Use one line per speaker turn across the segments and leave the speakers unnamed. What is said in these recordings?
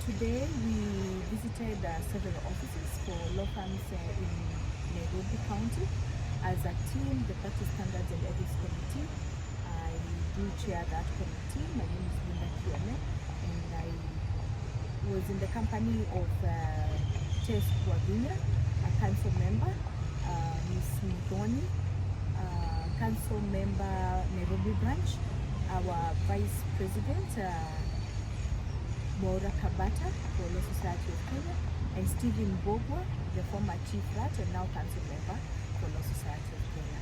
Today we visited several offices for law firms in Nairobi County. As a team, the Practice Standards and Ethics Committee, I do chair that committee. My name is Kiome, and I was in the company of Tess Convener, a council member, Ms. Mudoni, council member Nairobi branch, our vice president, Maura Kabata for Law Society of Kenya, and Stephen Bogwa, the former chief rat and now council member for Law Society of Kenya.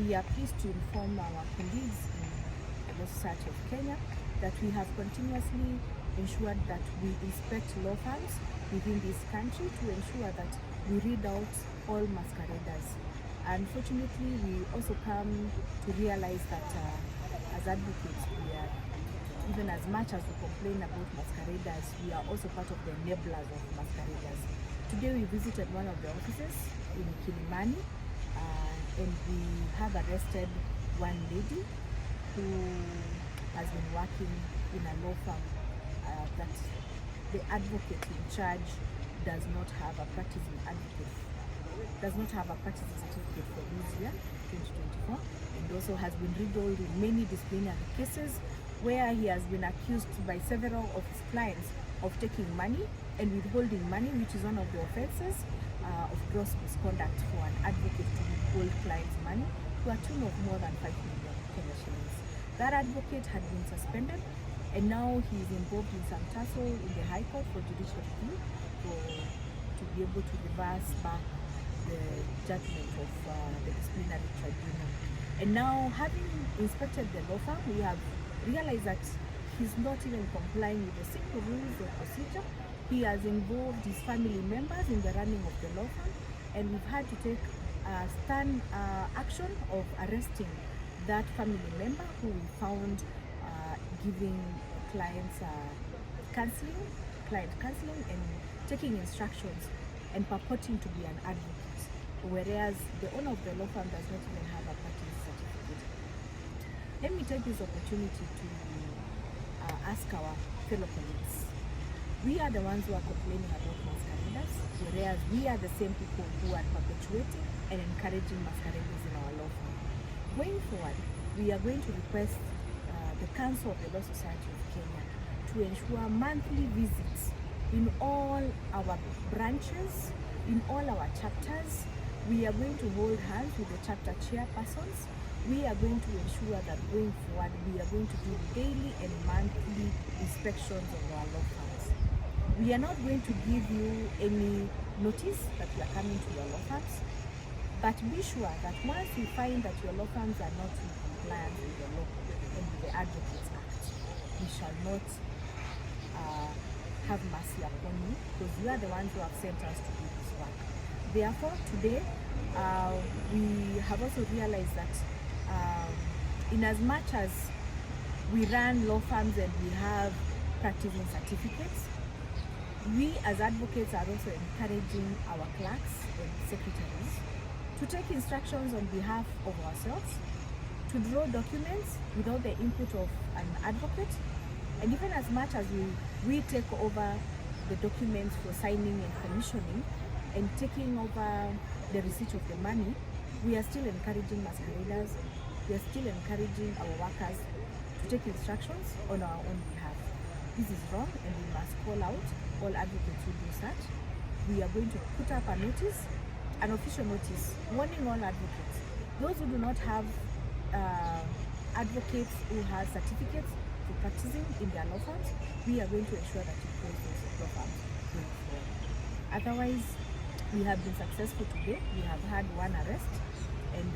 We are pleased to inform our colleagues in the Law Society of Kenya that we have continuously ensured that we inspect law firms within this country to ensure that we read out all masqueraders. Unfortunately, we also come to realize that as advocates, we are, even as much as we complain about masqueraders, we are also part of the enablers of masqueraders. Today we visited one of the offices in Kilimani, and we have arrested one lady who has been working in a law firm that the advocate in charge does not have a practicing advocate, does not have a practicing certificate for this year, 2024, and also has been riddled in many disciplinary cases where he has been accused by several of his clients of taking money and withholding money, which is one of the offenses of gross misconduct for an advocate to withhold clients' money to a tune of more than 5 million Kenya shillings. That advocate had been suspended, and now he is involved in some tussle in the High Court for judicial review to be able to reverse back the judgment of the disciplinary tribunal. And now, having inspected the law firm, we have realized that he's not even complying with the simple rules of procedure. He has involved his family members in the running of the law firm, and we've had to take stern action of arresting that family member who we found giving clients client counseling and taking instructions and purporting to be an advocate, whereas the owner of the law firm does not even have a practice certificate. Let me take this opportunity to ask our fellow colleagues. We are the ones who are complaining about masqueraders, whereas we are the same people who are perpetuating and encouraging masqueraders in our law firm. Going forward, we are going to request the Council of the Law Society of Kenya to ensure monthly visits in all our branches, in all our chapters. We are going to hold hands with the chapter chairpersons. We are going to ensure that going forward, we are going to do daily and monthly inspections of our law firms. We are not going to give you any notice that we are coming to your law firms, but be sure that once we find that your law firms are not in compliance with the law and with the Advocates Act, we shall not have mercy upon you, because you are the ones who have sent us to do this work. Therefore, today, we have also realized that in as much as we run law firms and we have practicing certificates, we as advocates are also encouraging our clerks and secretaries to take instructions on behalf of ourselves, to draw documents without the input of an advocate, and even as much as we take over the documents for signing and commissioning and taking over the receipt of the money, we are still encouraging masqueraders, we are still encouraging our workers to take instructions on our own behalf. This is wrong, and we must call out all advocates who do such. We are going to put up a notice, an official notice, warning all advocates. Those who do not have advocates who have certificates for practicing in their law firms, we are going to ensure that you close those law firms going forward. Otherwise, we have been successful today. We have had one arrest, and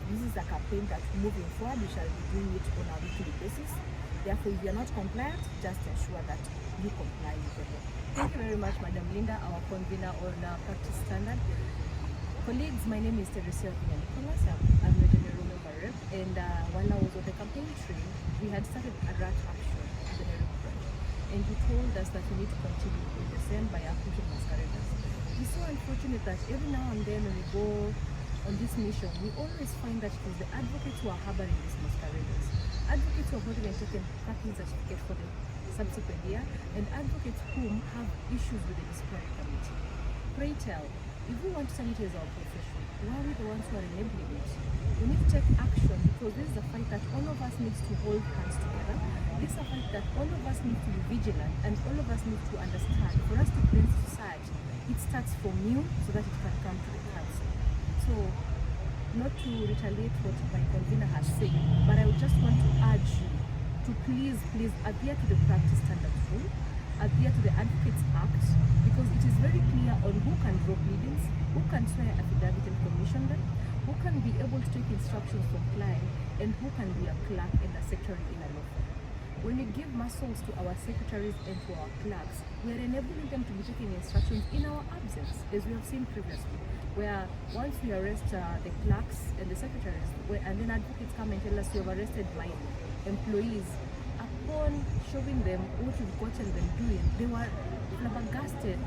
this is a campaign that moving forward we shall be doing it on a weekly basis. Therefore, if you are not compliant, just ensure that you comply with the law.
Thank you very much, Madam Linda, our convener on Practice Standard. Colleagues, my name is Teresa Nicholas. I'm a general member rep, and while I was on the campaign trail, we had started a rat action in the Nairobi branch, and you told us that we need to continue with the same by approaching masqueraders. It's so unfortunate that every now and then when we go on this mission, we always find that it is the advocates who are harboring these masqueraders. Advocates who have not even taken practice certificate for the subsequent year, and advocates whom have issues with the disciplinary committee. Pray tell, if we want to sanitize our profession, why are we the ones who are enabling it? We need to take action because this is a fight that all of us needs to hold hands together. This is a fight that all of us need to be vigilant and all of us need to understand. For us to cleanse society, it starts from you so that it can come to the council. So, not to retaliate what my convener has said, but I would just want to urge you to please adhere to the practice standards rule, adhere to the Advocates Act, because it is very clear on who can draw pleadings, who can swear affidavit and commission them, who can be able to take instructions from client, and who can be a clerk and a secretary in a law firm. When we give muscles to our secretaries and to our clerks, we are enabling them to be taking instructions in our absence, as we have seen previously, where once we arrest the clerks and the secretaries, and then advocates come and tell us you have arrested my employees, upon showing them what you've gotten them doing, they were flabbergasted.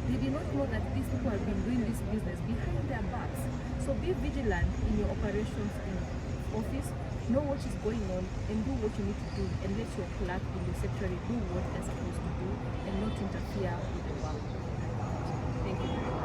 They did not know that these people have been doing this business behind their backs. So be vigilant in your operations in office, know what is going on and do what you need to do, and let your clerk and your secretary do what they're supposed to do and not interfere with the work. Thank you very much.